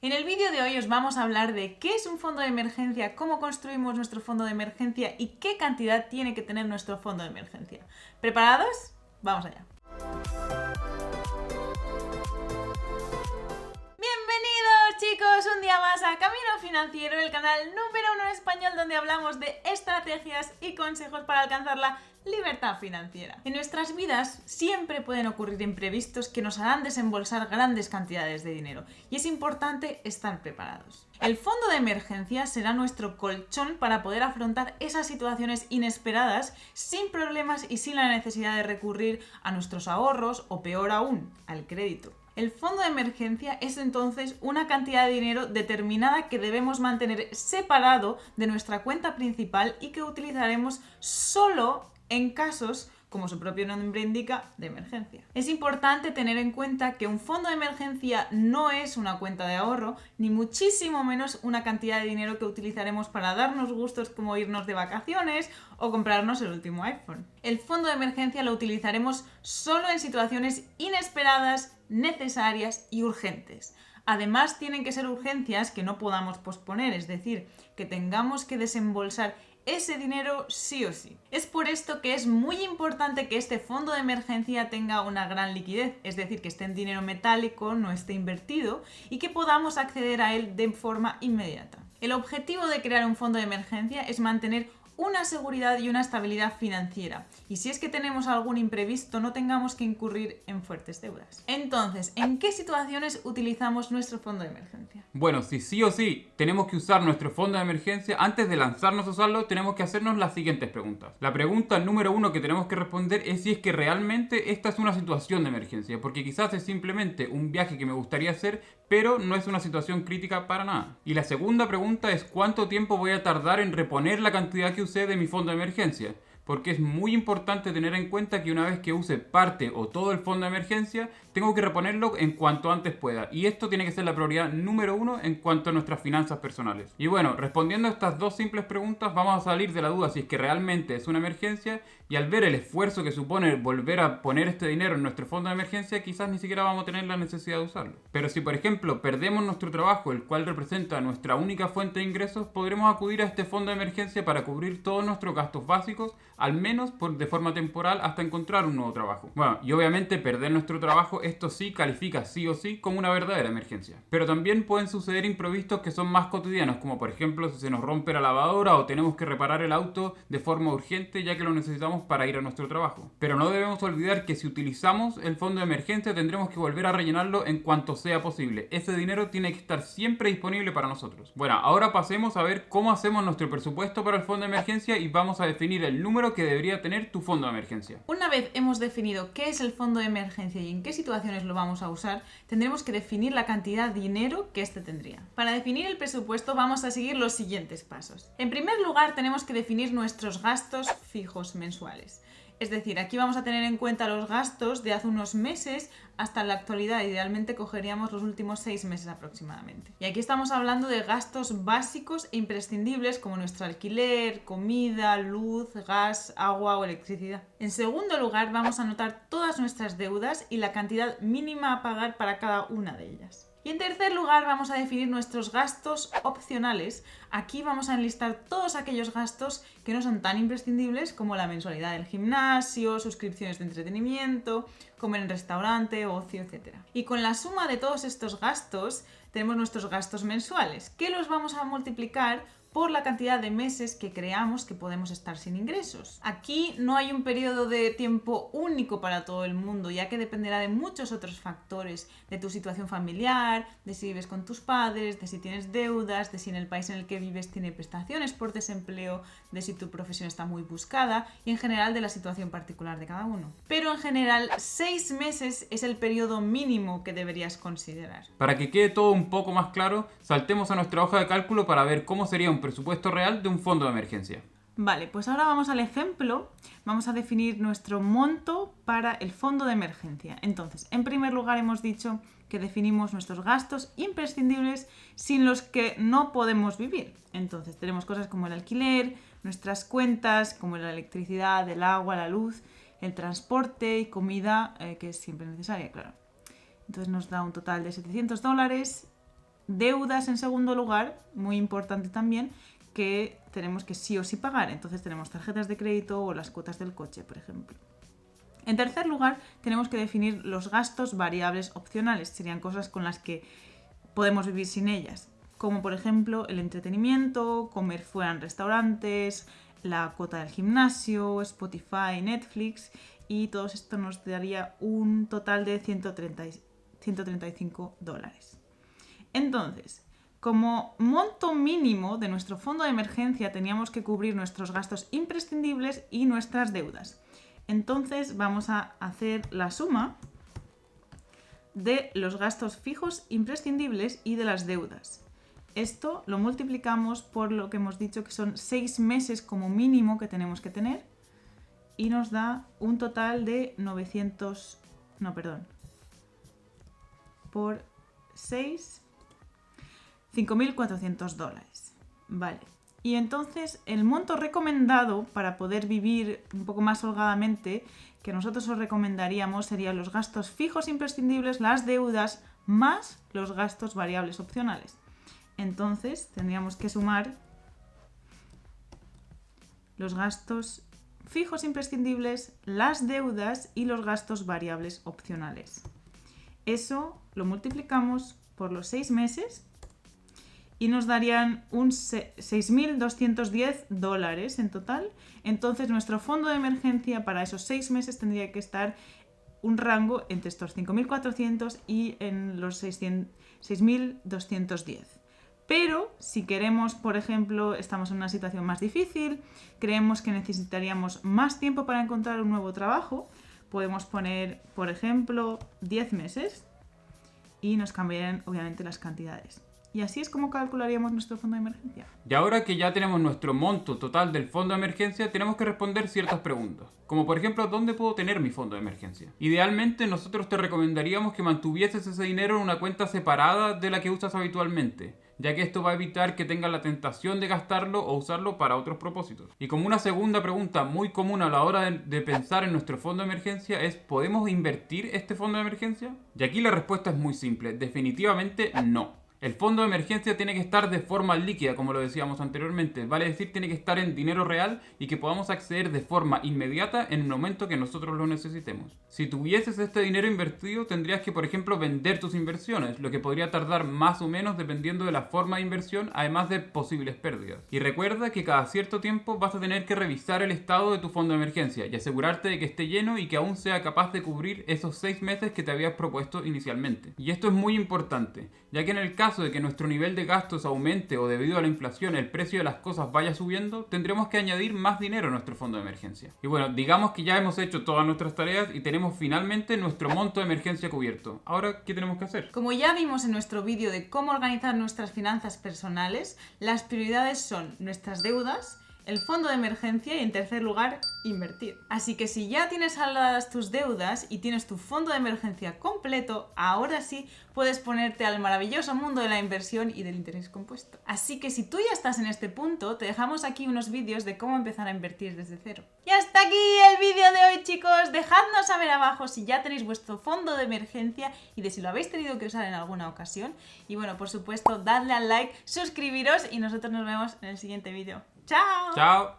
En el vídeo de hoy os vamos a hablar de qué es un fondo de emergencia, cómo construimos nuestro fondo de emergencia y qué cantidad tiene que tener nuestro fondo de emergencia. ¿Preparados? Vamos allá. Bienvenidos chicos un día más a Camino Financiero, el canal número 1 en español donde hablamos de estrategias y consejos para alcanzar la libertad financiera. En nuestras vidas siempre pueden ocurrir imprevistos que nos harán desembolsar grandes cantidades de dinero y es importante estar preparados. El fondo de emergencia será nuestro colchón para poder afrontar esas situaciones inesperadas sin problemas y sin la necesidad de recurrir a nuestros ahorros o peor aún, al crédito. El fondo de emergencia es entonces una cantidad de dinero determinada que debemos mantener separado de nuestra cuenta principal y que utilizaremos solo en casos, como su propio nombre indica, de emergencia. Es importante tener en cuenta que un fondo de emergencia no es una cuenta de ahorro, ni muchísimo menos una cantidad de dinero que utilizaremos para darnos gustos como irnos de vacaciones o comprarnos el último iPhone. El fondo de emergencia lo utilizaremos solo en situaciones inesperadas, necesarias y urgentes. Además, tienen que ser urgencias que no podamos posponer, es decir, que tengamos que desembolsar ese dinero sí o sí. Es por esto que es muy importante que este fondo de emergencia tenga una gran liquidez, es decir, que esté en dinero metálico, no esté invertido y que podamos acceder a él de forma inmediata. El objetivo de crear un fondo de emergencia es mantener una seguridad y una estabilidad financiera. Y si es que tenemos algún imprevisto, no tengamos que incurrir en fuertes deudas. Entonces, ¿en qué situaciones utilizamos nuestro fondo de emergencia? Bueno, si sí o sí tenemos que usar nuestro fondo de emergencia, antes de lanzarnos a usarlo, tenemos que hacernos las siguientes preguntas. La pregunta número 1 que tenemos que responder es si es que realmente esta es una situación de emergencia, porque quizás es simplemente un viaje que me gustaría hacer, pero no es una situación crítica para nada. Y la segunda pregunta es cuánto tiempo voy a tardar en reponer la cantidad que usé de mi fondo de emergencia. Porque es muy importante tener en cuenta que una vez que use parte o todo el fondo de emergencia, tengo que reponerlo en cuanto antes pueda. Y esto tiene que ser la prioridad número 1 en cuanto a nuestras finanzas personales. Y bueno, respondiendo a estas dos simples preguntas, vamos a salir de la duda si es que realmente es una emergencia. Y al ver el esfuerzo que supone volver a poner este dinero en nuestro fondo de emergencia, quizás ni siquiera vamos a tener la necesidad de usarlo. Pero si por ejemplo perdemos nuestro trabajo, el cual representa nuestra única fuente de ingresos, podremos acudir a este fondo de emergencia para cubrir todos nuestros gastos básicos, al menos de forma temporal hasta encontrar un nuevo trabajo. Bueno, y obviamente perder nuestro trabajo, esto sí califica sí o sí como una verdadera emergencia. Pero también pueden suceder imprevistos que son más cotidianos, como por ejemplo si se nos rompe la lavadora o tenemos que reparar el auto de forma urgente ya que lo necesitamos para ir a nuestro trabajo. Pero no debemos olvidar que si utilizamos el fondo de emergencia tendremos que volver a rellenarlo en cuanto sea posible. Ese dinero tiene que estar siempre disponible para nosotros. Bueno, ahora pasemos a ver cómo hacemos nuestro presupuesto para el fondo de emergencia y vamos a definir el número que debería tener tu fondo de emergencia. Una vez hemos definido qué es el fondo de emergencia y en qué situaciones lo vamos a usar, tendremos que definir la cantidad de dinero que éste tendría. Para definir el presupuesto vamos a seguir los siguientes pasos. En primer lugar, tenemos que definir nuestros gastos fijos mensuales. Es decir, aquí vamos a tener en cuenta los gastos de hace unos meses hasta la actualidad. Idealmente cogeríamos los últimos 6 meses aproximadamente. Y aquí estamos hablando de gastos básicos e imprescindibles como nuestro alquiler, comida, luz, gas, agua o electricidad. En segundo lugar, vamos a anotar todas nuestras deudas y la cantidad mínima a pagar para cada una de ellas. Y en tercer lugar vamos a definir nuestros gastos opcionales. Aquí vamos a enlistar todos aquellos gastos que no son tan imprescindibles como la mensualidad del gimnasio, suscripciones de entretenimiento, comer en restaurante, ocio, etc. Y con la suma de todos estos gastos tenemos nuestros gastos mensuales, que los vamos a multiplicar por la cantidad de meses que creamos que podemos estar sin ingresos. Aquí no hay un periodo de tiempo único para todo el mundo, ya que dependerá de muchos otros factores, de tu situación familiar, de si vives con tus padres, de si tienes deudas, de si en el país en el que vives tiene prestaciones por desempleo, de si tu profesión está muy buscada y en general de la situación particular de cada uno. Pero en general 6 meses es el periodo mínimo que deberías considerar. Para que quede todo un poco más claro, saltemos a nuestra hoja de cálculo para ver cómo sería un presupuesto real de un fondo de emergencia. Vale, pues ahora vamos al ejemplo. Vamos a definir nuestro monto para el fondo de emergencia. Entonces, en primer lugar hemos dicho que definimos nuestros gastos imprescindibles sin los que no podemos vivir. Entonces, tenemos cosas como el alquiler, nuestras cuentas, como la electricidad, el agua, la luz, el transporte y comida, que es siempre necesaria, claro. Entonces nos da un total de $700 deudas en segundo lugar, muy importante también, que tenemos que sí o sí pagar. Entonces tenemos tarjetas de crédito o las cuotas del coche, por ejemplo. En tercer lugar, tenemos que definir los gastos variables opcionales. Serían cosas con las que podemos vivir sin ellas, como por ejemplo el entretenimiento, comer fuera en restaurantes, la cuota del gimnasio, Spotify, Netflix, y todo esto nos daría un total de $135. Entonces, como monto mínimo de nuestro fondo de emergencia teníamos que cubrir nuestros gastos imprescindibles y nuestras deudas. Entonces vamos a hacer la suma de los gastos fijos imprescindibles y de las deudas. Esto lo multiplicamos por lo que hemos dicho que son 6 meses como mínimo que tenemos que tener y nos da un total de por 6, $5.400. Vale. Y entonces el monto recomendado para poder vivir un poco más holgadamente que nosotros os recomendaríamos serían los gastos fijos imprescindibles, las deudas, más los gastos variables opcionales. Entonces tendríamos que sumar los gastos fijos imprescindibles, las deudas y los gastos variables opcionales. Eso lo multiplicamos por los 6 meses y nos darían un $6.210 en total. Entonces nuestro fondo de emergencia para esos 6 meses tendría que estar un rango entre estos 5.400 y en los 6.210. Pero si queremos, por ejemplo, estamos en una situación más difícil, creemos que necesitaríamos más tiempo para encontrar un nuevo trabajo, podemos poner, por ejemplo, 10 meses y nos cambiarían obviamente las cantidades. Y así es como calcularíamos nuestro fondo de emergencia. Y ahora que ya tenemos nuestro monto total del fondo de emergencia, tenemos que responder ciertas preguntas. Como por ejemplo, ¿dónde puedo tener mi fondo de emergencia? Idealmente, nosotros te recomendaríamos que mantuvieses ese dinero en una cuenta separada de la que usas habitualmente, ya que esto va a evitar que tengas la tentación de gastarlo o usarlo para otros propósitos. Y como una segunda pregunta muy común a la hora de pensar en nuestro fondo de emergencia es, ¿podemos invertir este fondo de emergencia? Y aquí la respuesta es muy simple, definitivamente no. El fondo de emergencia tiene que estar de forma líquida, como lo decíamos anteriormente, vale decir, tiene que estar en dinero real y que podamos acceder de forma inmediata en el momento que nosotros lo necesitemos. Si tuvieses este dinero invertido, tendrías que, por ejemplo, vender tus inversiones, lo que podría tardar más o menos dependiendo de la forma de inversión, además de posibles pérdidas. Y recuerda que cada cierto tiempo vas a tener que revisar el estado de tu fondo de emergencia y asegurarte de que esté lleno y que aún sea capaz de cubrir esos 6 meses que te habías propuesto inicialmente. Y esto es muy importante, ya que en el caso de que nuestro nivel de gastos aumente o debido a la inflación el precio de las cosas vaya subiendo, tendremos que añadir más dinero a nuestro fondo de emergencia. Y bueno, digamos que ya hemos hecho todas nuestras tareas y tenemos finalmente nuestro monto de emergencia cubierto. Ahora, ¿qué tenemos que hacer? Como ya vimos en nuestro vídeo de cómo organizar nuestras finanzas personales, las prioridades son nuestras deudas, el fondo de emergencia y, en tercer lugar, invertir. Así que si ya tienes saldadas tus deudas y tienes tu fondo de emergencia completo, ahora sí puedes ponerte al maravilloso mundo de la inversión y del interés compuesto. Así que si tú ya estás en este punto, te dejamos aquí unos vídeos de cómo empezar a invertir desde cero. Y hasta aquí el vídeo de hoy, chicos. Dejadnos saber abajo si ya tenéis vuestro fondo de emergencia y de si lo habéis tenido que usar en alguna ocasión. Y bueno, por supuesto, dadle al like, suscribiros y nosotros nos vemos en el siguiente vídeo. ¡Chao! ¡Chao!